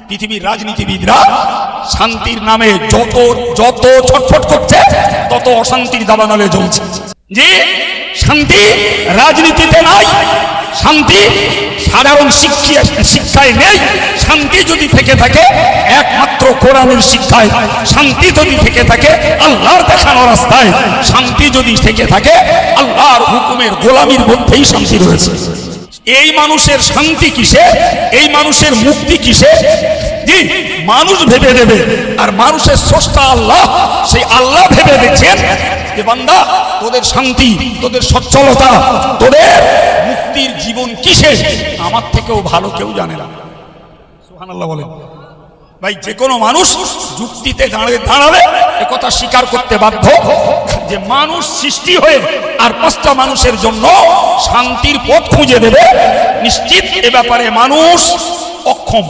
পৃথিবীর রাজনীতিবিদরা শান্তির নামে যত ছটফট করছে তত অশান্তির দাবানলে জ্বলছে। যে শান্তি রাজনীতিতে নাই, শান্তি সাধারণ শিক্ষায় নেই। শান্তি যদি থেকে থাকে একমাত্র কোরআনের শিক্ষায়, শান্তি যদি থেকে থাকে আল্লাহর দেখানো রাস্তায়, শান্তি যদি থেকে থাকে আল্লাহর হুকুমের গোলামির মধ্যেই শান্তি রয়েছে। এই মানুষের শান্তি কিসে, এই মানুষের মুক্তি কিসে? জি, মানুষ ভেবে দেবে, আর মানুষের স্রষ্টা আল্লাহ, সেই আল্লাহ ভেবে দেখছেন যে বান্দা তোদের শান্তি, তোদের সচ্ছলতা, তোদের মুক্তির জীবন কিসে? আমার থেকেও ভালো কেউ জানে না। সুবহানাল্লাহ বলেন। ভাই, যে কোনো মানুষ যুক্তিতে দাঁড়ালে একথা স্বীকার করতে বাধ্য যে মানুষ সৃষ্টি হয়ে আর পাঁচটা মানুষের জন্য শান্তির পথ খুঁজে দেবে, নিশ্চিত এ ব্যাপারে মানুষ অক্ষম।